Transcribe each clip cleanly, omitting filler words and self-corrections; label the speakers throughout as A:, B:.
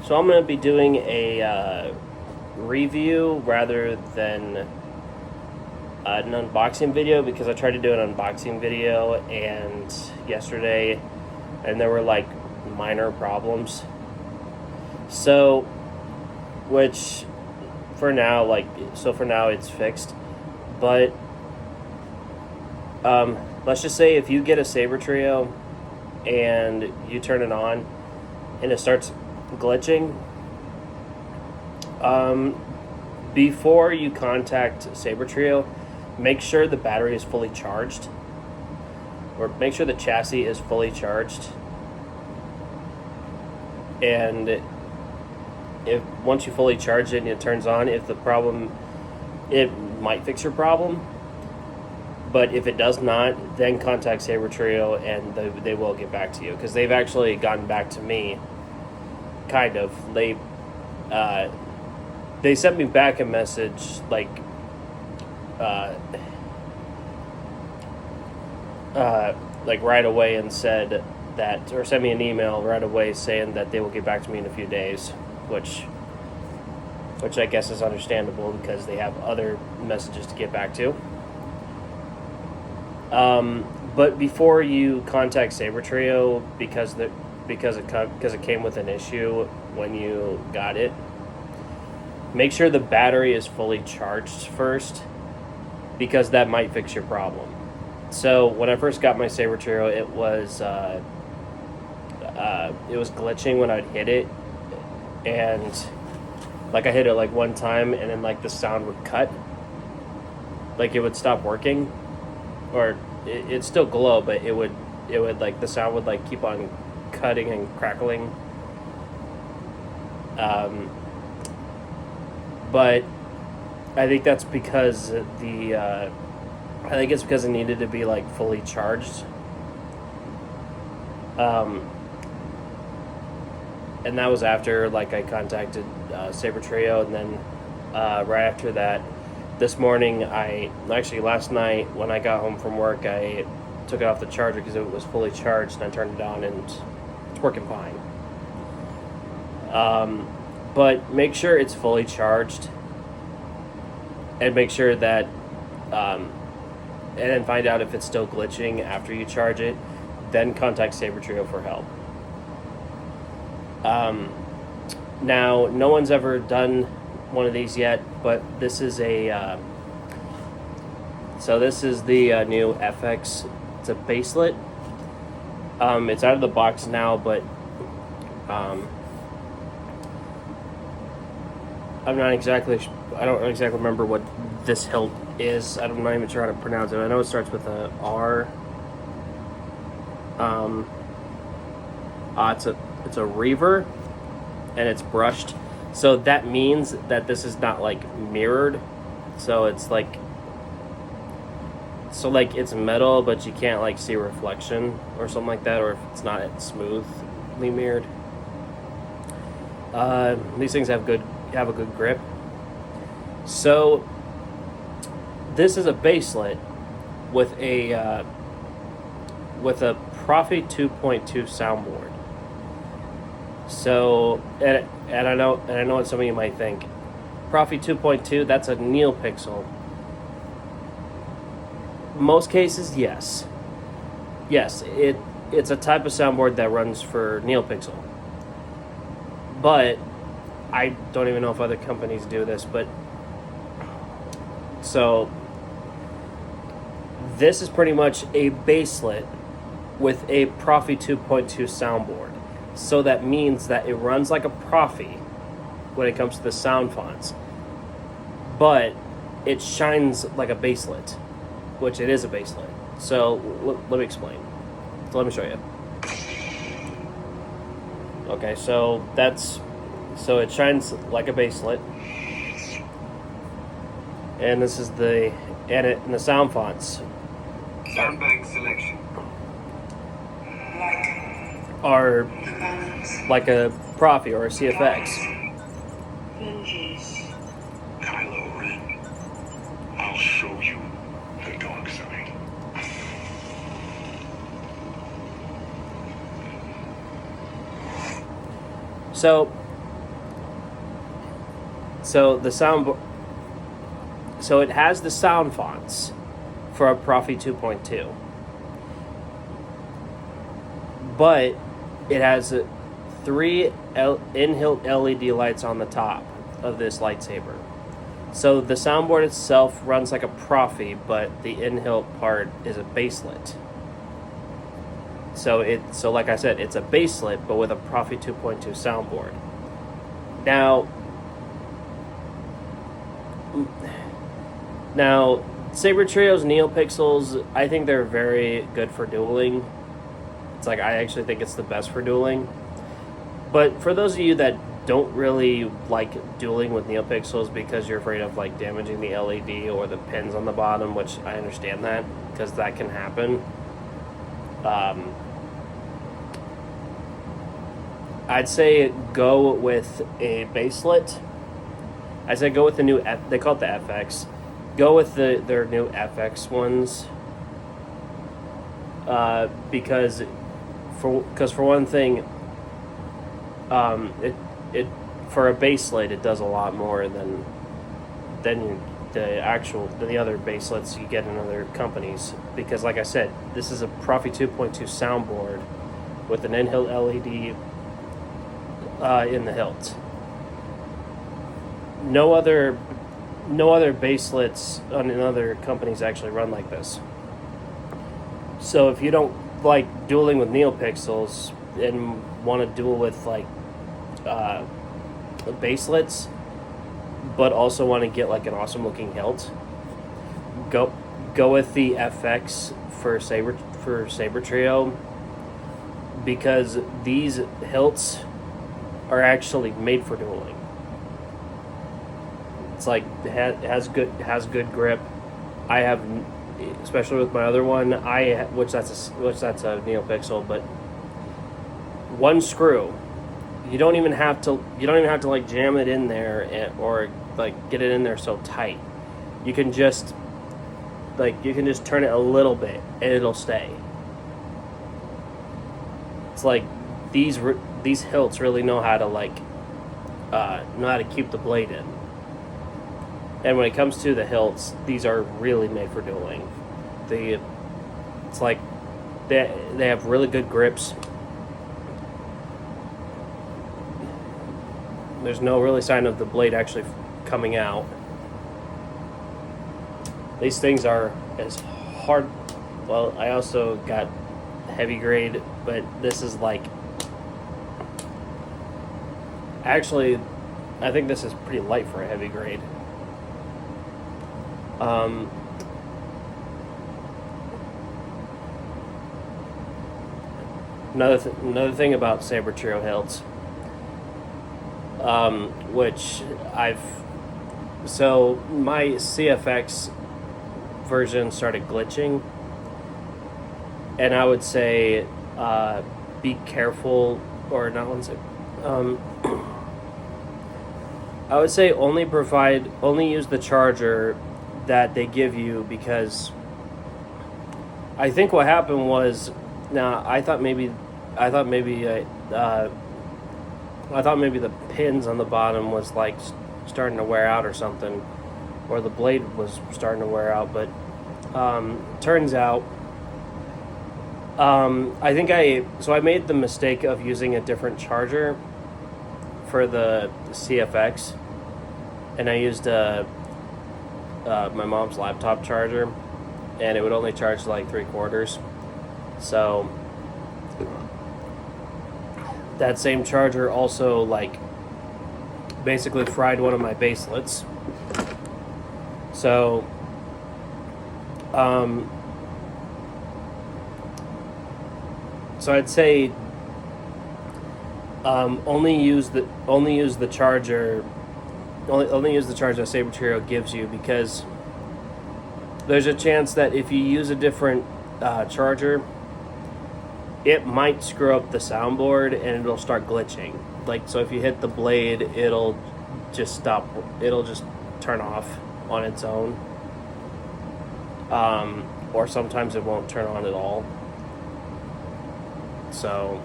A: So I'm going to be doing a review rather than an unboxing video, because I tried to do an unboxing video and yesterday, and there were like minor problems. So, which for now, for now it's fixed. But let's just say if you get a Sabertrio and you turn it on and it starts glitching, before you contact Sabertrio, make sure the battery is fully charged, or make sure the chassis is fully charged. And if once you fully charge it and it turns on, if the problem, it might fix your problem. But if it does not, then contact Sabertrio and they will get back to you, because they've actually gotten back to me. Kind of. They sent me back a message like right away, and said that, or sent me an email right away saying that they will get back to me in a few days, which I guess is understandable because they have other messages to get back to. But before you contact Sabertrio, because it came with an issue when you got it, make sure the battery is fully charged first, because that might fix your problem. So when I first got my Sabertrio, it was glitching when I'd hit it, and like I hit it like one time, and then like the sound would cut, like it would stop working, or it'd still glow, but it would like the sound would like keep on cutting and crackling. But I think that's because I think it's because it needed to be like fully charged. And that was after like I contacted Sabertrio, and then right after that, this morning, last night when I got home from work, I took it off the charger because it was fully charged, and I turned it on and it's working fine. But make sure it's fully charged, and make sure that, and then find out if it's still glitching after you charge it. Then contact Sabertrio for help. Now, no one's ever done one of these yet, but this is this is the new FX. It's a baselet. It's out of the box now, but I don't exactly remember what this hilt is. I'm not even sure how to pronounce it. I know it starts with a R. It's a reaver, and it's brushed. So that means that this is not like mirrored. So it's like, it's metal, but you can't like see reflection or something like that, or if it's not smoothly mirrored. These things have a good grip. So this is a baselet with a Profi 2.2 soundboard. So, and I know what some of you might think. Profi 2.2, that's a NeoPixel. Most cases, yes. Yes, it's a type of soundboard that runs for NeoPixel. But I don't even know if other companies do this, but so this is pretty much a baselet with a Profi 2.2 soundboard. So that means that it runs like a Profi when it comes to the sound fonts, but it shines like a baselet, which it is a baselet. So let me explain. So let me show you. Okay, so it shines like a baselet, and this is the sound fonts.
B: Sound bank selection.
A: Are like a Profi or a CFX.
B: Kylo Ren, I'll show you the dark side.
A: So So the sound, so it has the sound fonts for a Profi 2.2, but it has three in-hilt LED lights on the top of this lightsaber. So the soundboard itself runs like a Profi, but the in-hilt part is a baselit. So like I said, it's a baselit, but with a Profi 2.2 soundboard. Now, Sabertrio's NeoPixels, I think they're very good for dueling. It's like, I actually think it's the best for dueling. But for those of you that don't really like dueling with NeoPixels because you're afraid of like damaging the LED or the pins on the bottom, which I understand that, because that can happen. I'd say go with a baselit. I'd say go with the new, they call it the FX. Go with their new FX ones. Because for one thing, it for a baselit it does a lot more than the other baselets you get in other companies. Because like I said, this is a Profi 2.2 soundboard with an in-hilt LED in the hilt. No other baselets in other companies actually run like this. So if you don't like dueling with NeoPixels and want to duel with like baselets, but also want to get like an awesome looking hilt, go with the FX for Sabertrio, because these hilts are actually made for dueling. It's like it has good grip. I have, especially with my other one, which that's a NeoPixel, but one screw. You don't even have to like jam it in there or like get it in there so tight. You can just turn it a little bit and it'll stay. It's like these hilts really know how to keep the blade in. And when it comes to the hilts, these are really made for dueling. It's like they have really good grips. There's no really sign of the blade actually coming out. These things are as hard. Well, I also got heavy grade, but this is like, actually, I think this is pretty light for a heavy grade. Another thing about Sabertrio hilts, so my CFX version started glitching, and I would say be careful, or not one second. I would say only use the charger that they give you, because I think what happened was, I thought maybe the pins on the bottom was like starting to wear out or something, or the blade was starting to wear out, but turns out I made the mistake of using a different charger for the CFX, and I used my mom's laptop charger, and it would only charge like 3/4. So that same charger also like basically fried one of my baselets. So so I'd say only use the charger. Only use the charger that Sabertrio gives you, because there's a chance that if you use a different charger, it might screw up the soundboard and it'll start glitching. Like, so if you hit the blade, it'll just stop. It'll just turn off on its own. Or sometimes it won't turn on at all. So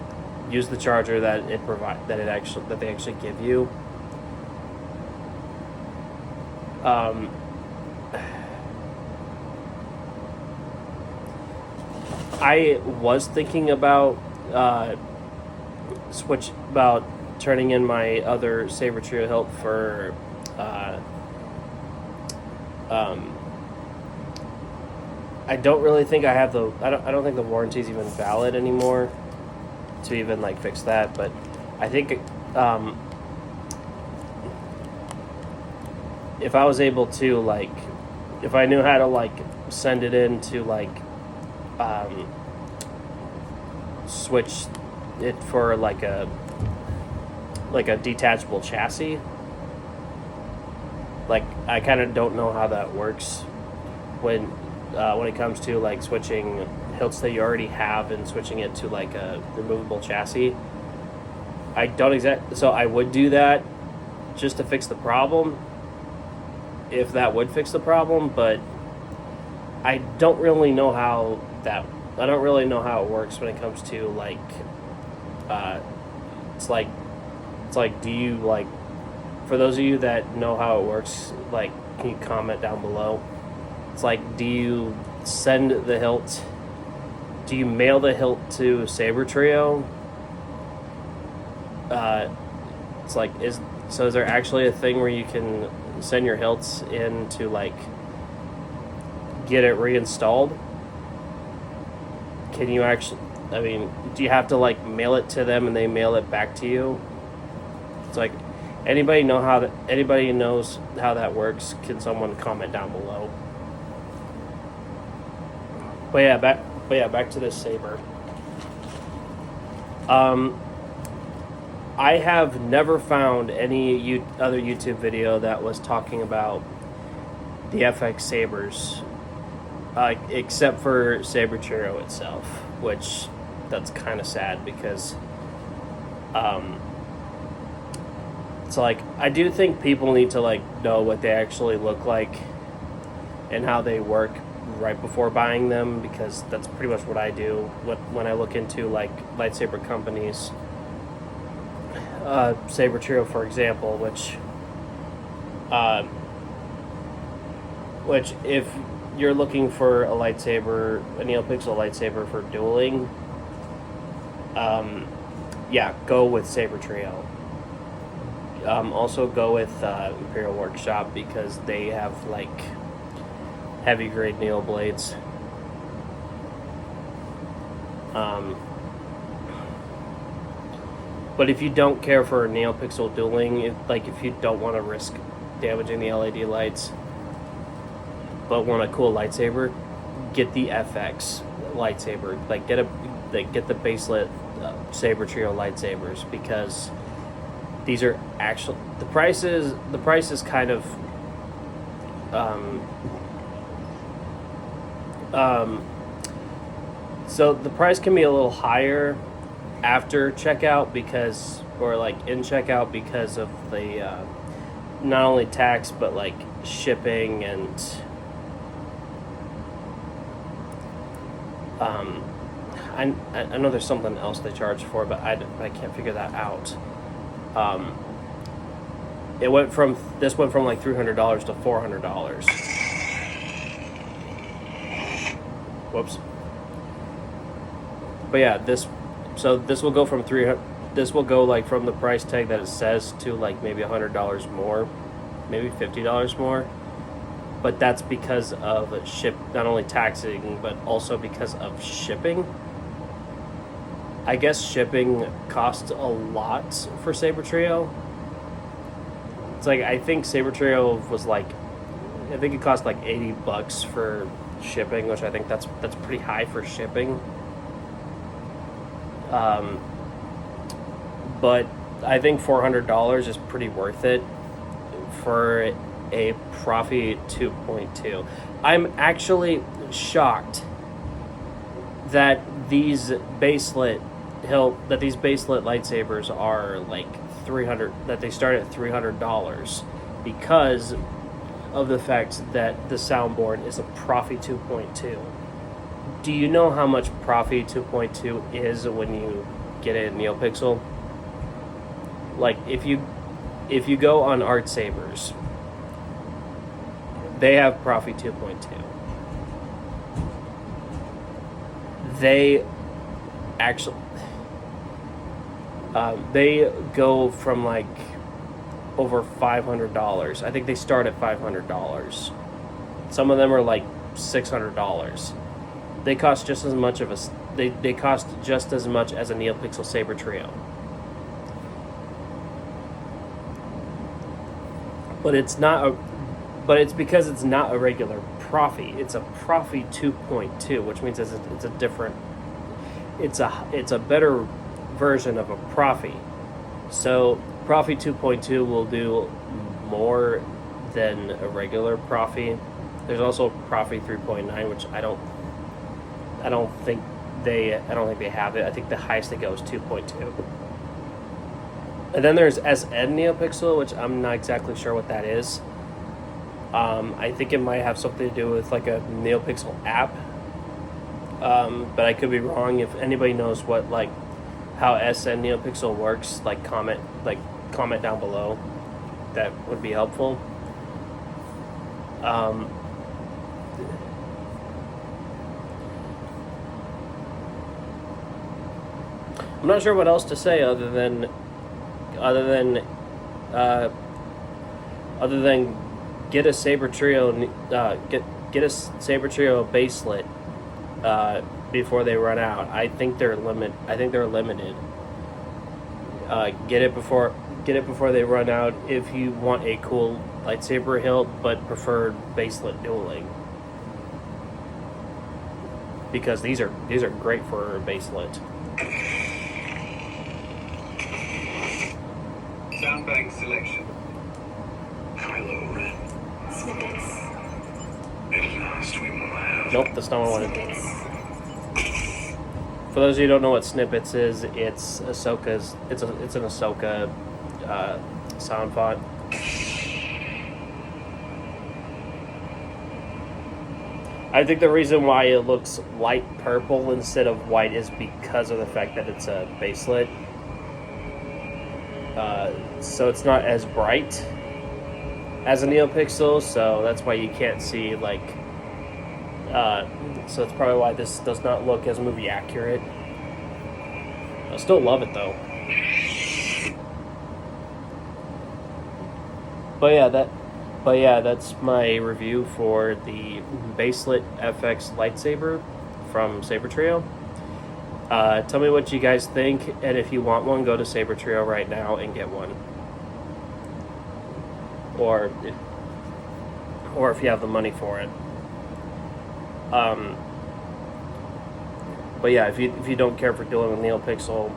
A: use the charger that they actually give you. Um, I was thinking about turning in my other Sabertrio hilt for I don't really think I have the I don't think the warranty's even valid anymore to even like fix that, but I think if I was able to like if I knew how to like send it in to like switch it for like a detachable chassis, like I kind of don't know how that works when it comes to like switching hilts that you already have and switching it to like a removable chassis. I don't so I would do that just to fix the problem, if that would fix the problem, but I don't really know how it works when it comes to like it's like do you like, for those of you that know how it works, like can you comment down below? It's like, do you send the hilt, do you mail the hilt to Sabertrio? It's like, is there actually a thing where you can send your hilts in to like get it reinstalled? Can you actually, I mean, do you have to like mail it to them and they mail it back to you? It's like, anybody knows how that works? Can someone comment down below? But yeah, back to this saber. I have never found any other YouTube video that was talking about the FX sabers, except for Sabertrio itself, which that's kind of sad because it's like, I do think people need to like know what they actually look like and how they work right before buying them, because that's pretty much what I do when I look into like lightsaber companies. Sabertrio, for example, which if you're looking for a lightsaber, a NeoPixel lightsaber for dueling, yeah, go with Sabertrio. Also go with Imperial Workshop, because they have like heavy grade Neo blades. But if you don't care for NeoPixel dueling, if you don't want to risk damaging the LED lights, but want a cool lightsaber, get the FX lightsaber. Like get the baselit Sabertrio lightsabers, because these are actually, the price is kind of so the price can be a little higher after checkout, in checkout, because of the not only tax but like shipping and I know there's something else they charge for, but I can't figure that out. This went from like $300 to $400. Whoops. But yeah, this will go from this will go like from the price tag that it says to like maybe $100 more, maybe $50 more. But that's because of not only taxing, but also because of shipping. I guess shipping costs a lot for Sabertrio. It's like, I think Sabertrio was like, I think it cost like $80 for shipping, which I think that's pretty high for shipping. But I think $400 is pretty worth it for a Profi 2.2. I'm actually shocked that these baselit lightsabers are like $300, that they start at $300, because of the fact that the soundboard is a Profi 2.2. Do you know how much Profi 2.2 is when you get it in NeoPixel? Like, if you go on Art Sabers, they have Profi 2.2. They actually they go from like over $500. I think they start at $500. Some of them are like $600. They cost just as much of a they cost just as much as a NeoPixel Sabertrio. But it's not a but it's because it's not a regular Profi. It's a Profi 2.2, which means it's a different it's a better version of a Profi. So Profi 2.2 will do more than a regular Profi. There's also Profi 3.9, which I don't think they have it. I think the highest they go is 2.2. And then there's SN NeoPixel, which I'm not exactly sure what that is. I think it might have something to do with like a NeoPixel app. But I could be wrong. If anybody knows what like how SN NeoPixel works, like comment down below. That would be helpful. I'm not sure what else to say other than get a Sabertrio get a Sabertrio baselet before they run out. I think they're limited. Get it before they run out if you want a cool lightsaber hilt but prefer baselet dueling. Because these are great for a baselet.
B: Soundbag selection. Kylo Ren.
C: Snippets.
B: At last we will have.
A: Nope, that's not what I wanted.
C: Snippets.
A: For those of you who don't know what Snippets is, it's Ahsoka's. It's an Ahsoka sound font. I think the reason why it looks light purple instead of white is because of the fact that it's a baselet. So it's not as bright as a NeoPixel, so that's why you can't see like. So that's probably why this does not look as movie accurate. I still love it though. But yeah, that's my review for the Baselet FX lightsaber from Sabertrio. Tell me what you guys think, and if you want one, go to Sabertrio right now and get one. Or if you have the money for it. But yeah, if you don't care for dealing with NeoPixel,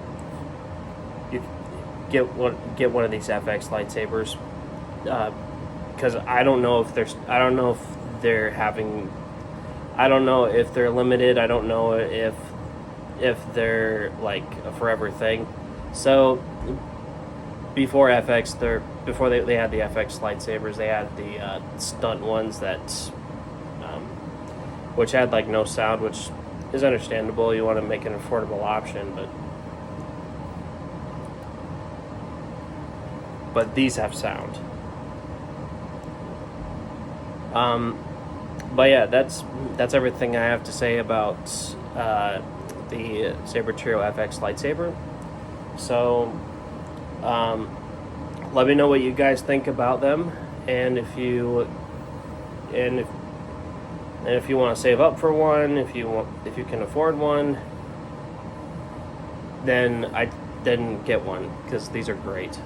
A: you get one of these FX lightsabers. Because I don't know if they're limited. I don't know if they're like a forever thing. So before FX, before they had the FX lightsabers, they had the stunt ones that which had like no sound, which is understandable. You want to make an affordable option, but these have sound. But yeah, that's everything I have to say about the Sabertrio FX lightsaber. So let me know what you guys think about them, and if you want to save up for one, if you can afford one, then get one, because these are great.